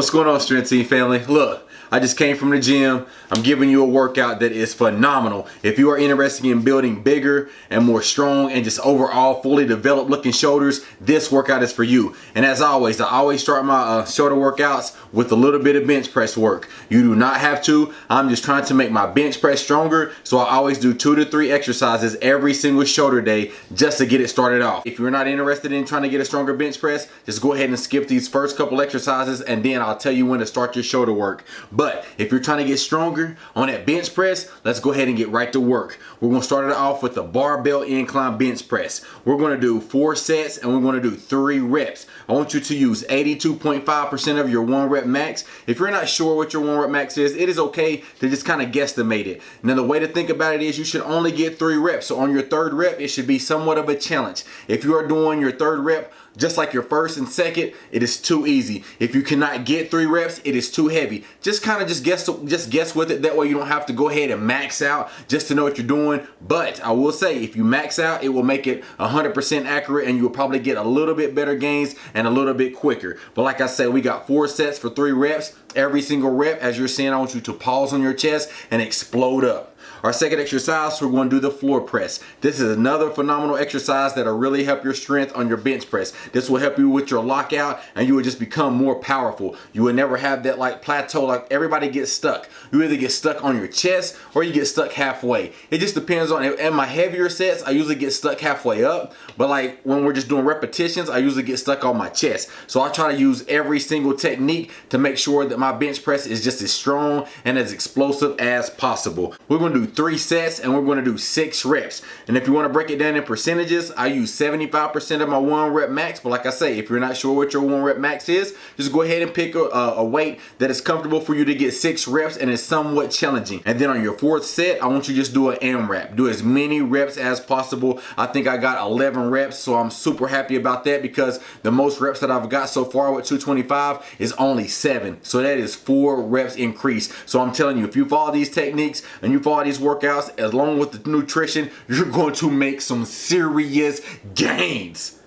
What's going on, Strength Team family? Look, I just came from the gym. I'm giving you a workout that is phenomenal. If you are interested in building bigger and more strong and just overall fully developed looking shoulders, this workout is for you. And as always, I always start my shoulder workouts with a little bit of bench press work. You do not have to. I'm just trying to make my bench press stronger, so I always do 2 to 3 exercises every single shoulder day just to get it started off. If you're not interested in trying to get a stronger bench press, just go ahead and skip these first couple exercises and then I'll tell you when to start your shoulder work. But if you're trying to get stronger on that bench press, let's go ahead and get right to work. We're going to start it off with the barbell incline bench press. We're going to do 4 sets and we're going to do 3 reps. I want you to use 82.5% of your 1 rep max. If you're not sure what your 1 rep max is, it is okay to just kind of guesstimate it. Now the way to think about it is you should only get 3 reps. So on your 3rd rep, it should be somewhat of a challenge. If you are doing your 3rd rep just like your 1st and 2nd, it is too easy. If you cannot get 3 reps, it is too heavy. Just kind of guess with it. That way you don't have to go ahead and max out just to know what you're doing. But I will say, if you max out, it will make it 100% accurate and you will probably get a little bit better gains and a little bit quicker. But like I said, we got 4 sets for 3 reps. Every single rep, as you're seeing, I want you to pause on your chest and explode up. Our second exercise, we're going to do the floor press. This is another phenomenal exercise that'll really help your strength on your bench press. This will help you with your lockout and you will just become more powerful. You will never have that like plateau like everybody gets stuck. You either get stuck on your chest or you get stuck halfway. It just depends on, in my heavier sets, I usually get stuck halfway up. But like when we're just doing repetitions, I usually get stuck on my chest. So I try to use every single technique to make sure that my bench press is just as strong and as explosive as possible. We're going to do 3 sets and we're going to do 6 reps. And if you want to break it down in percentages, I use 75% of my 1 rep max. But like I say, if you're not sure what your 1 rep max is, just go ahead and pick a weight that is comfortable for you to get 6 reps and is somewhat challenging. And then on your 4th set, I want you to just do an AMRAP. Do as many reps as possible. I think I got 11 reps, so I'm super happy about that because the most reps that I've got so far with 225 is only 7. So that is 4 reps increase. So I'm telling you, if you follow these techniques and you follow these workouts along with the nutrition, you're going to make some serious gains.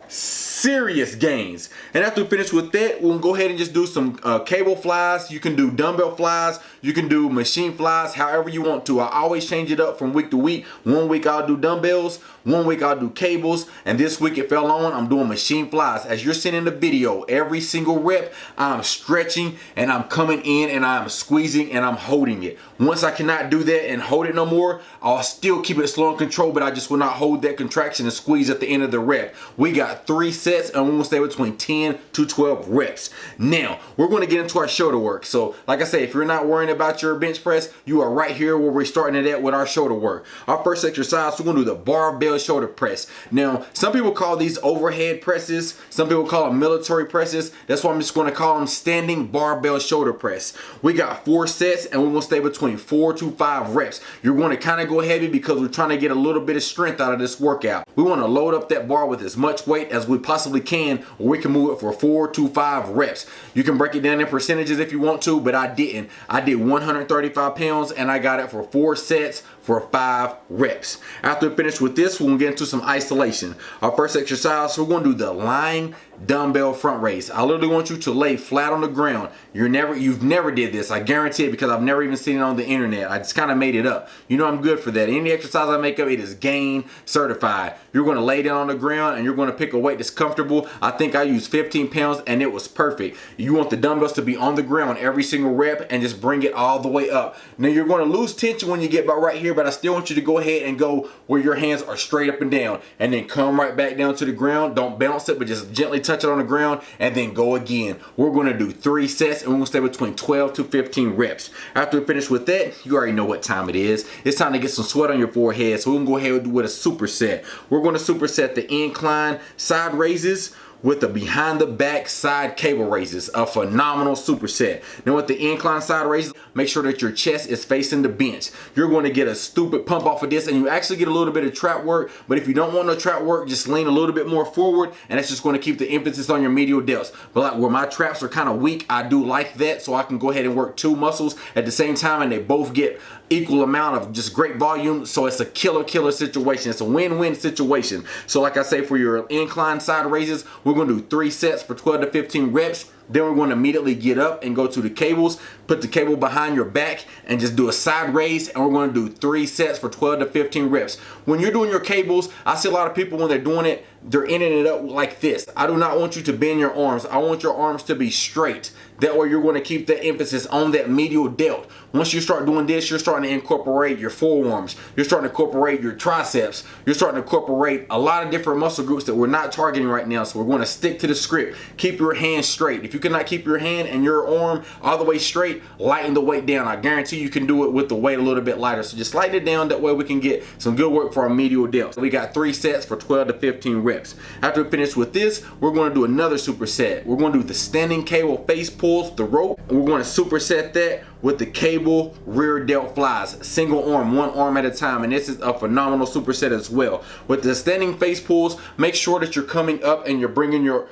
Serious gains. And after we finish with that, we'll go ahead and just do some cable flies. You can do dumbbell flies, you can do machine flies, however you want to. I always change it up from week to week. 1 week I'll do dumbbells, 1 week I'll do cables, and this week it fell on, I'm doing machine flies. As you're seeing in the video, every single rep I'm stretching and I'm coming in and I'm squeezing and I'm holding it. Once I cannot do that and hold it no more, I'll still keep it slow and control, but I just will not hold that contraction and squeeze at the end of the rep. We got 3 sets and we're gonna stay between 10 to 12 reps. Now, we're gonna get into our shoulder work. So, like I say, if you're not worrying about your bench press, you are right here where we're starting it at with our shoulder work. Our first exercise, we're gonna do the barbell shoulder press. Now, some people call these overhead presses. Some people call them military presses. That's why I'm just gonna call them standing barbell shoulder press. We got 4 sets and we're gonna stay between 4 to 5 reps. You're gonna kind of go heavy because we're trying to get a little bit of strength out of this workout. We wanna load up that bar with as much weight as we possibly can, or we can move it for 4 to 5 reps. You can break it down in percentages if you want to, but I didn't. I did 135 pounds and I got it for 4 sets for 5 reps. After we finish with this, we're gonna get into some isolation. Our first exercise, we're gonna do the lying dumbbell front raise. I literally want you to lay flat on the ground. You've never did this, I guarantee it, because I've never even seen it on the internet. I just kind of made it up. You know I'm good for that. Any exercise I make up, it is gain certified. You're gonna lay down on the ground and you're gonna pick a weight that's comfortable. I think I used 15 pounds and it was perfect. You want the dumbbells to be on the ground every single rep and just bring it all the way up. Now you're gonna lose tension when you get about right here, but I still want you to go ahead and go where your hands are straight up and down and then come right back down to the ground. Don't bounce it, but just gently touch it on the ground and then go again. We're gonna do 3 sets and we're gonna stay between 12 to 15 reps. After we finish with that, you already know what time it is. It's time to get some sweat on your forehead, so we're gonna go ahead and do with a superset. We're gonna superset the incline side raises with the behind the back side cable raises, a phenomenal superset. Now with the incline side raises, make sure that your chest is facing the bench. You're going to get a stupid pump off of this and you actually get a little bit of trap work, but if you don't want no trap work, just lean a little bit more forward and that's just going to keep the emphasis on your medial delts. But like where my traps are kind of weak, I do like that, so I can go ahead and work 2 muscles at the same time and they both get equal amount of just great volume, so it's a killer situation. It's a win-win situation. So like I say, for your incline side raises, we're going to do 3 sets for 12 to 15 reps. Then we're going to immediately get up and go to the cables, put the cable behind your back and just do a side raise, and we're going to do 3 sets for 12 to 15 reps. When you're doing your cables, I see a lot of people when they're doing it, they're ending it up like this. I do not want you to bend your arms. I want your arms to be straight. That way you're going to keep the emphasis on that medial delt. Once you start doing this, you're starting to incorporate your forearms. You're starting to incorporate your triceps. You're starting to incorporate a lot of different muscle groups that we're not targeting right now. So we're going to stick to the script. Keep your hand straight. If you cannot keep your hand and your arm all the way straight, lighten the weight down. I guarantee you can do it with the weight a little bit lighter. So just lighten it down. That way we can get some good work for our medial delt. So we got 3 sets for 12 to 15 reps. After we finish with this, we're going to do another superset. We're going to do the standing cable face pulls, the rope. And we're going to superset that with the cable rear delt flies, single arm, 1 arm at a time. And this is a phenomenal superset as well. With the standing face pulls, make sure that you're coming up and you're bringing your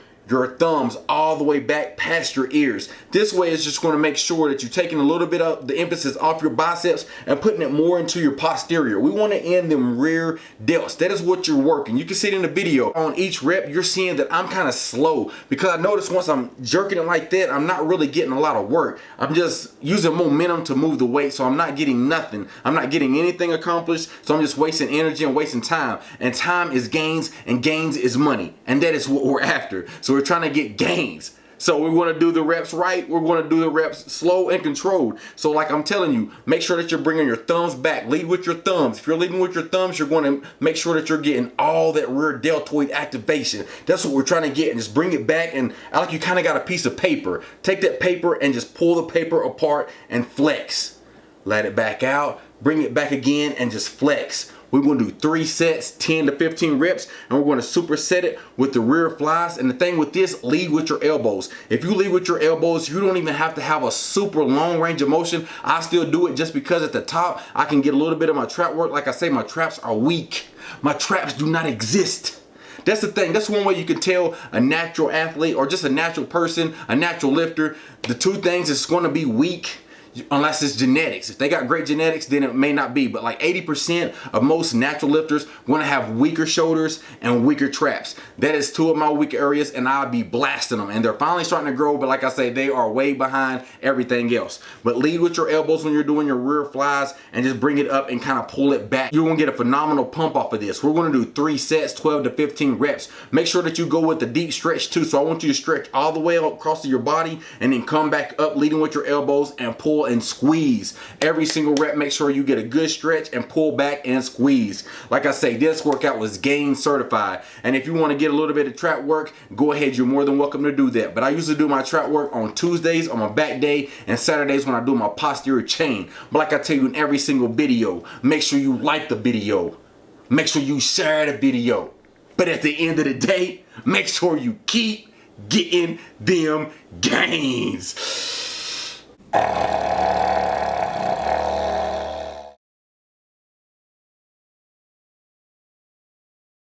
thumbs all the way back past your ears. This way it's just going to make sure that you're taking a little bit of the emphasis off your biceps and putting it more into your posterior. We want to end them rear delts. That is what you're working. You can see it in the video. On each rep, you're seeing that I'm kind of slow because I notice once I'm jerking it like that, I'm not really getting a lot of work. I'm just using momentum to move the weight, so I'm not getting nothing. I'm not getting anything accomplished, so I'm just wasting energy and wasting time. And time is gains, and gains is money. And that is what we're after. So we're trying to get gains. So we're going to do the reps right. We're going to do the reps slow and controlled. So like I'm telling you, make sure that you're bringing your thumbs back. Lead with your thumbs. If you're leading with your thumbs, you're going to make sure that you're getting all that rear deltoid activation. That's what we're trying to get. And just bring it back. And I like you kind of got a piece of paper. Take that paper and just pull the paper apart and flex. Let it back out. Bring it back again and just flex. We're going to do 3 sets, 10 to 15 reps, and we're going to superset it with the rear flies. And the thing with this, lead with your elbows. If you lead with your elbows, you don't even have to have a super long range of motion. I still do it just because at the top, I can get a little bit of my trap work. Like I say, my traps are weak. My traps do not exist. That's the thing. That's one way you can tell a natural athlete or just a natural person, a natural lifter. The 2 things is going to be weak. Unless it's genetics. If they got great genetics, then it may not be. But like 80% of most natural lifters want to have weaker shoulders and weaker traps. That is 2 of my weak areas, and I'll be blasting them. And they're finally starting to grow, but like I say, they are way behind everything else. But lead with your elbows when you're doing your rear flies and just bring it up and kind of pull it back. You're going to get a phenomenal pump off of this. We're going to do 3 sets, 12 to 15 reps. Make sure that you go with the deep stretch too. So I want you to stretch all the way across to your body and then come back up leading with your elbows and pull and squeeze. Every single rep, make sure you get a good stretch and pull back and squeeze. Like I say, this workout was gain certified. And if you want to get a little bit of trap work, go ahead. You're more than welcome to do that. But I usually do my trap work on Tuesdays on my back day and Saturdays when I do my posterior chain. But like I tell you in every single video, make sure you like the video. Make sure you share the video. But at the end of the day, make sure you keep getting them gains.